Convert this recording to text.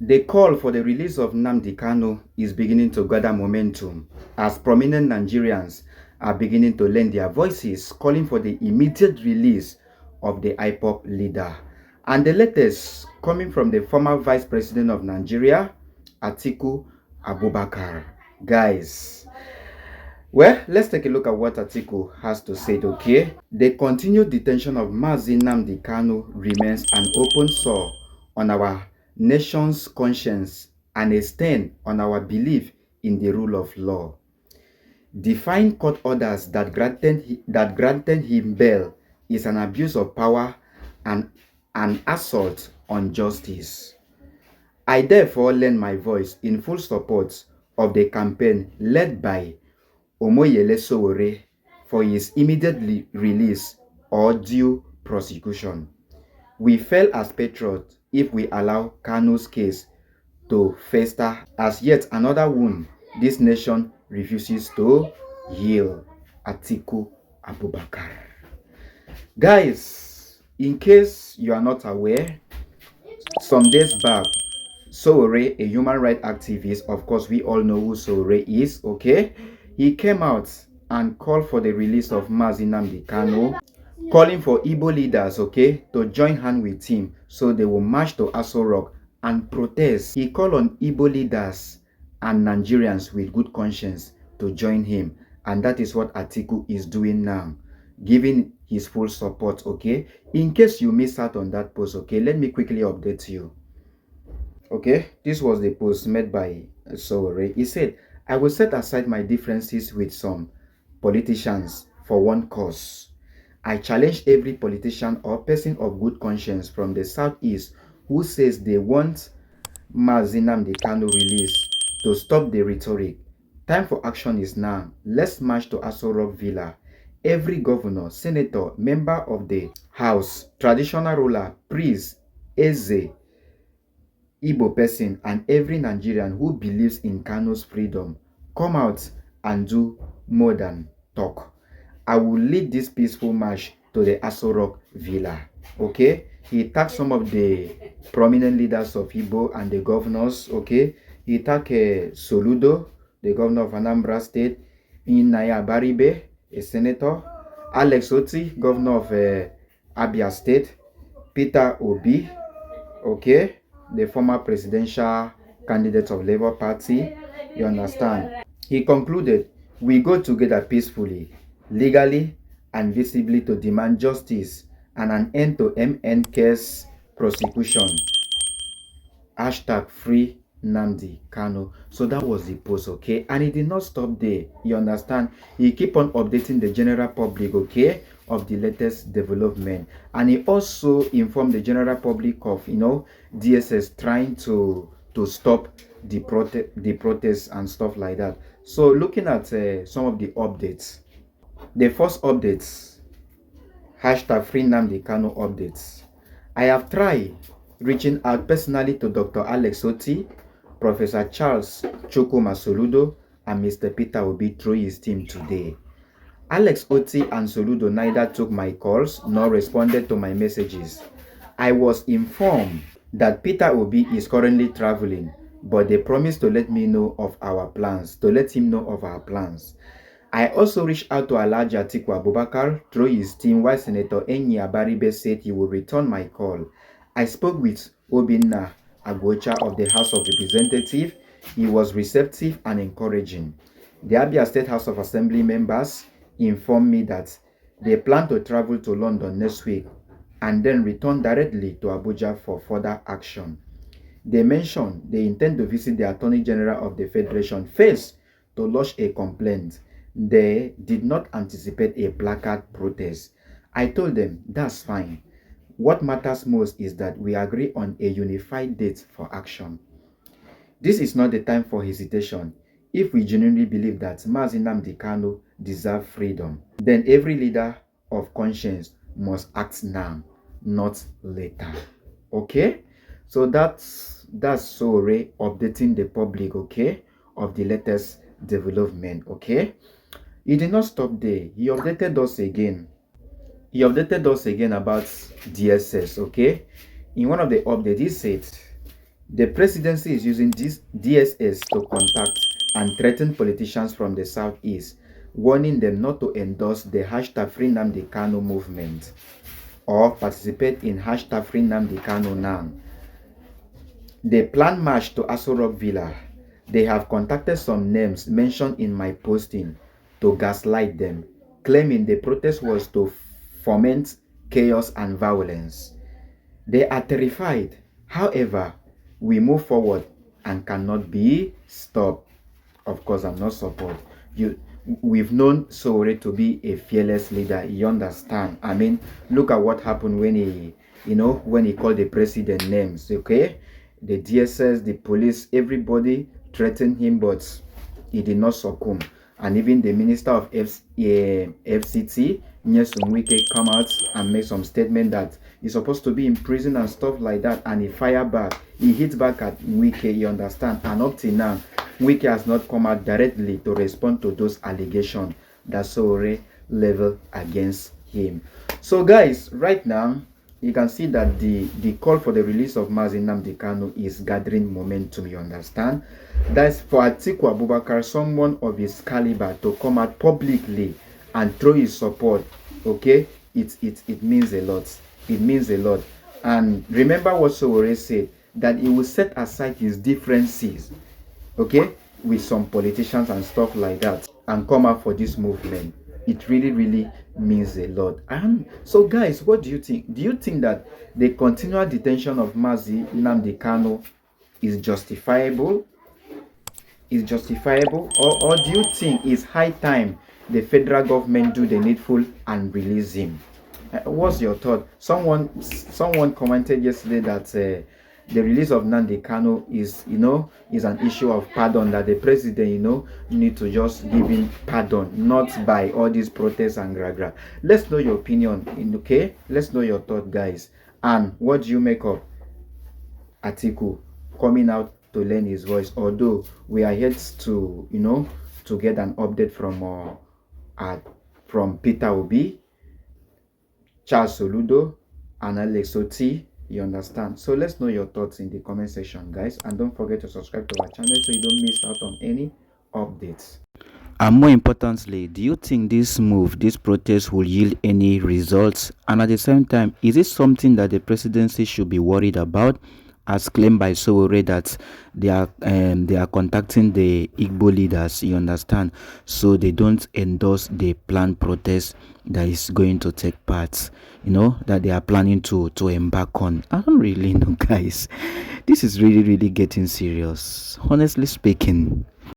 The call for the release of Nnamdi Kanu is beginning to gather momentum as prominent Nigerians are beginning to lend their voices calling for the immediate release of the IPOB leader. And the latest coming from the former Vice President of Nigeria, Atiku Abubakar. Guys, well, let's take a look at what Atiku has to say, okay? The continued detention of Nnamdi Kanu remains an open sore on our nation's conscience and a stain on our belief in the rule of law. Defying court orders that granted him bail is an abuse of power and an assault on justice. I therefore lend my voice in full support of the campaign led by Sowore for his immediate release or due prosecution. We fail as patriots if we allow Kanu's case to fester as yet another wound this nation refuses to heal. Atiku Abubakar. Guys, in case you are not aware, some days back, Sowore, a human rights activist, of course we all know who Sowore is, okay? He came out and called for the release of Nnamdi Kanu, calling for Igbo leaders, okay, to join hands with him so they will march to Aso Rock and protest. He called on Igbo leaders and Nigerians with good conscience to join him, and that is what Atiku is doing now, giving his full support, okay? In case you miss out on that post, okay, let me quickly update you. Okay, this was the post made by Sowore. He said, I will set aside my differences with some politicians for one cause. I challenge every politician or person of good conscience from the southeast who says they want Nnamdi Kanu released to stop the rhetoric. Time for action is now. Let's march to Aso Rock Villa. Every governor, senator, member of the house, traditional ruler, priest, Eze, Igbo person, and every Nigerian who believes in Kanu's freedom, come out and do more than talk. I will lead this peaceful march to the Aso Rock Villa. Okay? He tagged some of the prominent leaders of Igbo and the governors. Okay? He tagged Soludo, the governor of Anambra State, Nnamdi Baribe, a senator, Alex Otti, governor of Abia State, Peter Obi, okay, the former presidential candidate of Labour Party, you understand. He concluded, we go together peacefully, legally, and visibly to demand justice and an end to MN case prosecution. Hashtag free Nnamdi Kanu. So that was the post, okay? And he did not stop there, you understand. He keep on updating the general public, okay, of the latest development. And he also informed the general public of, DSS trying to stop the protests and stuff like that. So looking at some of the updates, the first updates, hashtag free Nnamdi Kanu updates. I have tried reaching out personally to Dr. Alex Otti, Professor Charles Chukwuma Soludo, and Mr. Peter Obi through his team today. Alex Otti and Soludo neither took my calls nor responded to my messages. I was informed that Peter Obi is currently traveling, but they promised to let me know of our plans, I also reached out to Alhaji Atiku Abubakar through his team while Senator Nnamdi Baribe said he would return my call. I spoke with Obinna Agbocha of the House of Representatives. He was receptive and encouraging. The Abia State House of Assembly members informed me that they plan to travel to London next week and then return directly to Abuja for further action. They mentioned they intend to visit the Attorney General of the Federation first to lodge a complaint. They did not anticipate a placard protest. I told them that's fine. What matters most is that we agree on a unified date for action. This is not the time for hesitation. If we genuinely believe that Nnamdi Kanu deserves freedom, then every leader of conscience must act now, not later. Okay? So that's Sowore updating the public, okay, of the latest development, okay? He did not stop there. He updated us again. He updated us again about DSS, okay? In one of the updates, he said, The presidency is using this DSS to contact and threaten politicians from the southeast, warning them not to endorse the hashtag Free Nnamdi Kanu movement or participate in hashtag Free Nnamdi Kanu now. They plan march to Aso Rock Villa. They have contacted some names mentioned in my posting to gaslight them, claiming the protest was to foment chaos and violence. They are terrified. However, we move forward and cannot be stopped. Of course, I'm not support. We've known Sowore to be a fearless leader. You understand? I mean, look at what happened when he called the president names. Okay, the DSS, the police, everybody threatened him, but he did not succumb. And even the minister of FCT, Nyesom Wike, come out and make some statement that he's supposed to be in prison and stuff like that, and he fired back. He hit back at Wike, you understand? And up till now, Wike has not come out directly to respond to those allegations that Sowore level against him. So guys, right now, you can see that the call for the release of Nnamdi Kanu is gathering momentum, you understand? That's for Atiku Abubakar, someone of his caliber, to come out publicly and throw his support. Okay, it means a lot. It means a lot. And remember what Sowore said, that he will set aside his differences, okay, with some politicians and stuff like that, and come out for this movement. It really means a lot. And so guys, what do you think? Do you think that the continual detention of Nnamdi Kanu is justifiable? Is justifiable, or do you think it's high time the federal government do the needful and release him? What's your thought? Someone commented yesterday that the release of Nnamdi Kanu is an issue of pardon, that the president need to just give him pardon, not by all these protests and gra. Let's know your opinion, okay? Let's know your thought, guys. And what do you make of Atiku coming out to lend his voice? Although we are yet to to get an update from Peter Obi, Charles Soludo, and Otti. You understand? So let's know your thoughts in the comment section, guys, and don't forget to subscribe to our channel so you don't miss out on any updates. And more importantly, do you think this protest will yield any results? And at the same time, is it something that the presidency should be worried about, as claimed by Sowore, that they are contacting the Igbo leaders, you understand, so they don't endorse the planned protest that is going to take part, that they are planning to embark on? I don't really know, guys. This is really getting serious, honestly speaking.